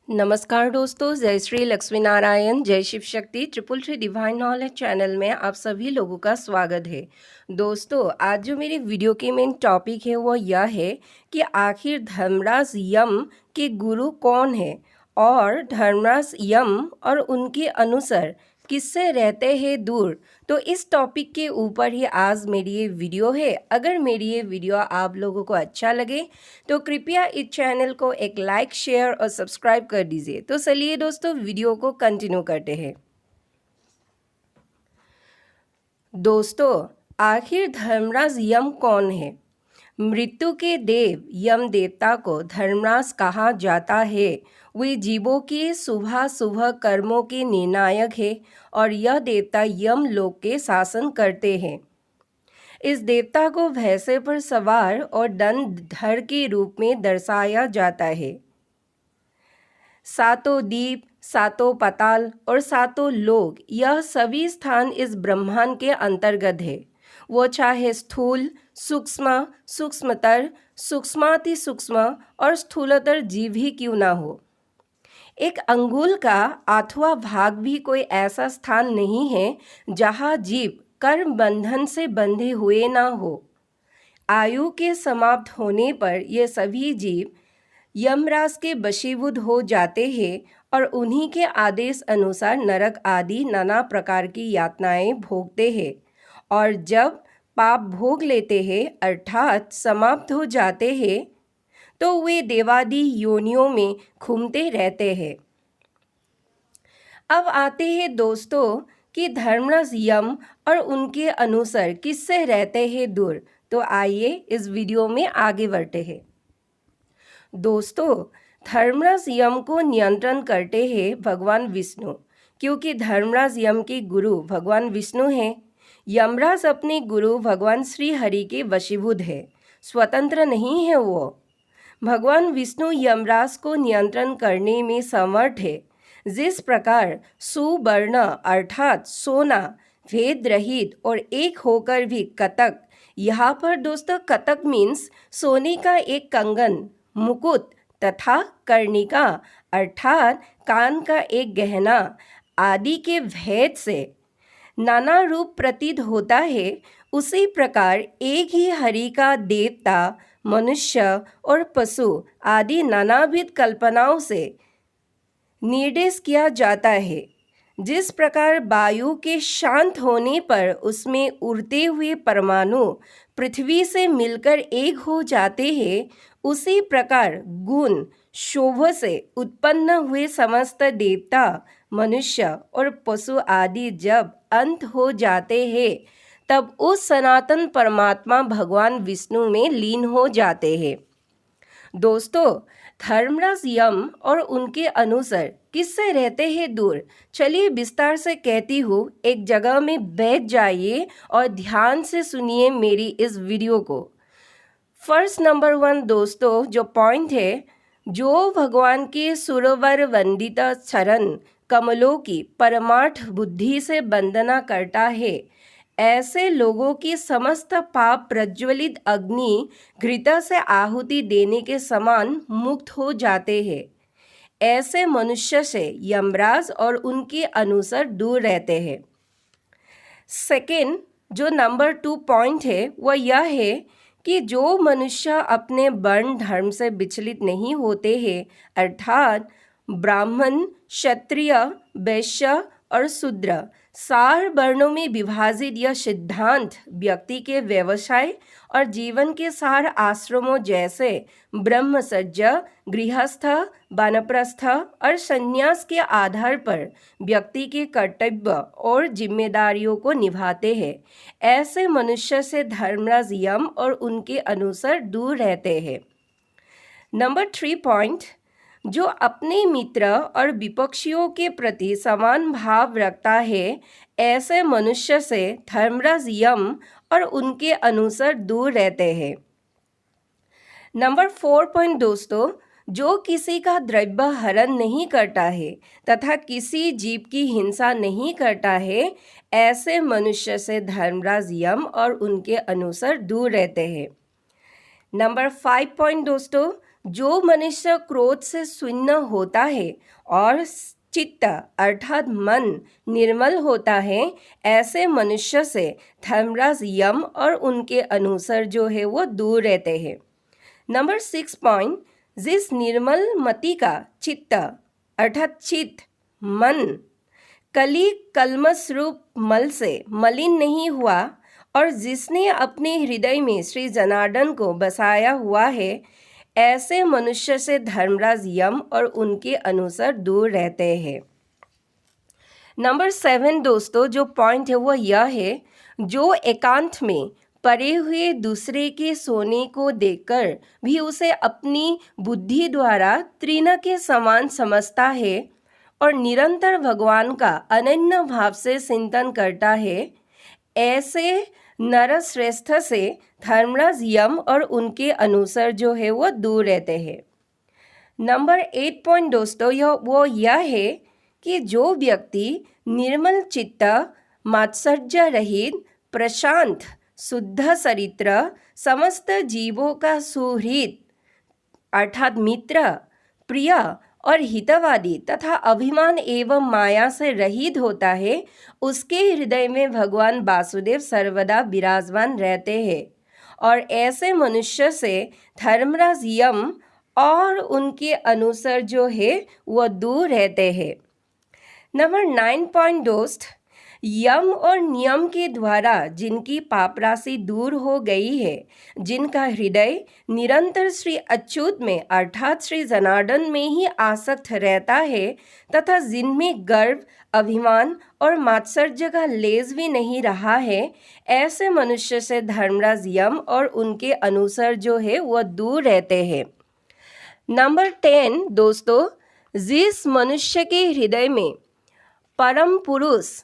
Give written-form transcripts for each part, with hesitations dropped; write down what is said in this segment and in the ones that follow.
नमस्कार दोस्तों, जय श्री लक्ष्मी नारायण, जय Shiv Shakti. 333 divine knowledge channel में आप सभी लोगों का स्वागत है। दोस्तों, आज जो मेरी वीडियो की मेन टॉपिक है वो यह है कि आखिर धर्मराज यम के गुरु कौन है और धर्मराज यम और उनके अनुसार किससे रहते हैं दूर। तो इस टॉपिक के ऊपर ही आज मेरी ये वीडियो है। अगर मेरी ये वीडियो आप लोगों को अच्छा लगे तो कृपया इस चैनल को एक लाइक, शेयर और सब्सक्राइब कर दीजिए। तो चलिए दोस्तों, वीडियो को कंटिन्यू करते हैं। दोस्तों, आखिर धर्मराज यम कौन है? मृत्यु के देव यम देवता को धर्मराज कहा जाता है। वे जीवों के शुभ शुभ कर्मों के निर्णायक है और यह देवता यम लोक के शासन करते हैं। इस देवता को भैंसे पर सवार और दंडधर के रूप में दर्शाया जाता है। सातों द्वीप, सातों पाताल और सातों लोक, यह सभी स्थान इस ब्रह्मांड के अंतर्गत है। वो चाहे स्थूल, सूक्ष्म, सूक्ष्मतर, सूक्ष्माति सूक्ष्म और स्थूलतर जीव ही क्यों ना हो। एक अंगुल का 8वां भाग भी कोई ऐसा स्थान नहीं है जहाँ जीव कर्म बंधन से बंधे हुए ना हो। आयु के समाप्त होने पर ये सभी जीव यमराज के वशीभूत हो जाते हैं और उन्हीं के आदेश अनुसार नरक आदि नाना प्रकार की यातनाएं भोगते हैं और जब पाप भोग लेते हैं अर्थात समाप्त हो जाते हैं तो वे देवादि योनियों में घूमते रहते हैं। अब आते हैं दोस्तों कि धर्मराज यम और उनके अनुसार किससे रहते हैं दूर। तो आइए इस वीडियो में आगे बढ़ते हैं। दोस्तों, धर्मराज यम को नियंत्रण करते हैं भगवान विष्णु, क्योंकि धर्मराज यम के गुरु भगवान विष्णु हैं। यमराज अपने गुरु भगवान श्री हरि के वशीभूत है, स्वतंत्र नहीं है वो। भगवान विष्णु यमराज को नियंत्रण करने में समर्थ है। जिस प्रकार सुवर्ण अर्थात सोना भेद रहित और एक होकर भी कतक, यहाँ पर दोस्तों कतक मीन्स सोने का एक कंगन, मुकुट तथा कर्णिका अर्थात कान का एक गहना आदि के भेद से नाना रूप प्रतीत होता है, उसी प्रकार एक ही हरि का देवता, मनुष्य और पशु आदि नानाविध कल्पनाओं से निर्देश किया जाता है। जिस प्रकार वायु के शांत होने पर उसमें उड़ते हुए परमाणु पृथ्वी से मिलकर एक हो जाते हैं, उसी प्रकार गुण शोभ से उत्पन्न हुए समस्त देवता, मनुष्य और पशु आदि जब अंत हो जाते हैं तब उस सनातन परमात्मा भगवान विष्णु में लीन हो जाते हैं। दोस्तों, धर्मराज यम और उनके अनुसार किससे रहते हैं दूर? चलिए विस्तार से कहती हूँ। एक जगह में बैठ जाइए और ध्यान से सुनिए मेरी इस वीडियो को। फर्स्ट नंबर 1 दोस्तों, जो पॉइंट है, जो भगवान के सुरवर वंदित चरण कमलों की परमार्थ बुद्धि से वंदना करता है, ऐसे लोगों की समस्त पाप प्रज्वलित अग्नि घृत से आहुति देने के समान मुक्त हो जाते हैं। ऐसे मनुष्य से यमराज और उनके अनुसार दूर रहते हैं। सेकेंड, जो नंबर 2 पॉइंट है वह यह है कि जो मनुष्य अपने वर्ण धर्म से विचलित नहीं होते हैं, अर्थात ब्राह्मण, क्षत्रिय, वैश्य और शूद्र, 4 वर्णों में विभाजित यह सिद्धांत व्यक्ति के व्यवसाय और जीवन के 4 आश्रमों जैसे ब्रह्मचर्य, गृहस्थ, वानप्रस्थ और संन्यास के आधार पर व्यक्ति के कर्तव्य और जिम्मेदारियों को निभाते हैं। ऐसे मनुष्य से धर्मराज यम और उनके अनुसार दूर रहते हैं। नंबर 3 पॉइंट, जो अपने मित्र और विपक्षियों के प्रति समान भाव रखता है, ऐसे मनुष्य से धर्मराज यम और उनके अनुसार दूर रहते हैं। नंबर 4 पॉइंट दोस्तों, जो किसी का द्रव्य हरण नहीं करता है तथा किसी जीव की हिंसा नहीं करता है, ऐसे मनुष्य से धर्मराज यम और उनके अनुसार दूर रहते हैं। नंबर 5 पॉइंट दोस्तों, जो मनुष्य क्रोध से शून्य होता है और चित्त अर्थात मन निर्मल होता है, ऐसे मनुष्य से धर्मराज यम और उनके अनुसार जो है वो दूर रहते हैं। नंबर 6 पॉइंट, जिस निर्मल मति का चित्त अर्थात चित्त मन कली कलमस रूप मल से मलिन नहीं हुआ और जिसने अपने हृदय में श्री जनार्दन को बसाया हुआ है, ऐसे मनुष्य से धर्मराज यम और उनके अनुसार दूर रहते हैं। नंबर 7 दोस्तों जो पॉइंट है वो यह है, जो एकांत में पड़े हुए दूसरे के सोने को देखकर भी उसे अपनी बुद्धि द्वारा तृण के समान समझता है और निरंतर भगवान का अनन्य भाव से चिंतन करता है, ऐसे नरश्रेष्ठ से धर्मराज यम और उनके अनुसार जो है वो दूर रहते हैं। नंबर 8 पॉइंट दोस्तों यह है कि जो व्यक्ति निर्मल चित्त, मात्सर्य रहित, प्रशांत, शुद्ध चरित्र, समस्त जीवों का सुहृद अर्थात मित्र, प्रिय और हितवादी तथा अभिमान एवं माया से रहित होता है, उसके हृदय में भगवान वासुदेव सर्वदा विराजमान रहते हैं और ऐसे मनुष्य से धर्मराज यम और उनके अनुसार जो है वह दूर रहते हैं। नंबर 9 पॉइंट दोस्त, यम और नियम के द्वारा जिनकी पाप राशि दूर हो गई है, जिनका हृदय निरंतर श्री अच्युत में अर्थात श्री जनार्दन में ही आसक्त रहता है तथा जिनमें गर्व, अभिमान और मात्सर्य का लेस भी नहीं रहा है, ऐसे मनुष्य से धर्मराज यम और उनके अनुसार जो है वह दूर रहते हैं। नंबर 10 दोस्तों, जिस मनुष्य के हृदय में परम पुरुष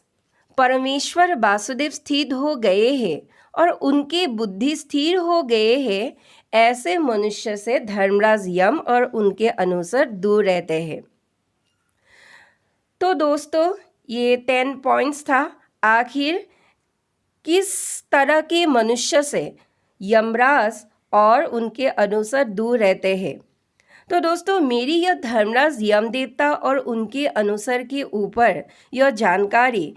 परमेश्वर वासुदेव स्थित हो गए हैं और उनके बुद्धि स्थिर हो गए हैं, ऐसे मनुष्य से धर्मराज यम और उनके अनुसार दूर रहते हैं। तो दोस्तों ये 10 पॉइंट्स था। आखिर किस तरह के मनुष्य से यमराज और उनके अनुसार दूर रहते हैं? तो दोस्तों मेरी यह धर्मराज यम देवता और उनके अनुसार के ऊपर यह जानकारी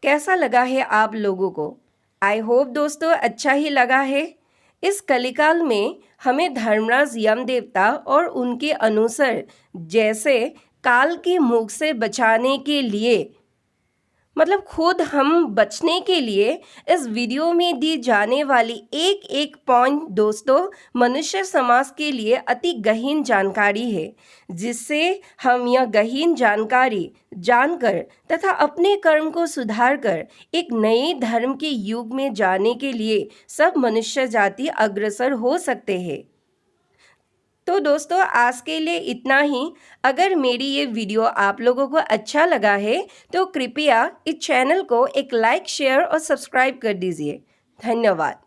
कैसा लगा है आप लोगों को? आई होप दोस्तों अच्छा ही लगा है। इस कलिकाल में हमें धर्मराज यम देवता और उनके अनुसार जैसे काल के मुख से बचाने के लिए, मतलब खुद हम बचने के लिए इस वीडियो में दी जाने वाली एक एक पॉइंट दोस्तों मनुष्य समाज के लिए अति गहीन जानकारी है, जिससे हम यह गहीन जानकारी जानकर तथा अपने कर्म को सुधार कर एक नए धर्म के युग में जाने के लिए सब मनुष्य जाति अग्रसर हो सकते हैं। तो दोस्तों आज के लिए इतना ही। अगर मेरी ये वीडियो आप लोगों को अच्छा लगा है तो कृपया इस चैनल को एक लाइक, शेयर और सब्सक्राइब कर दीजिए। धन्यवाद।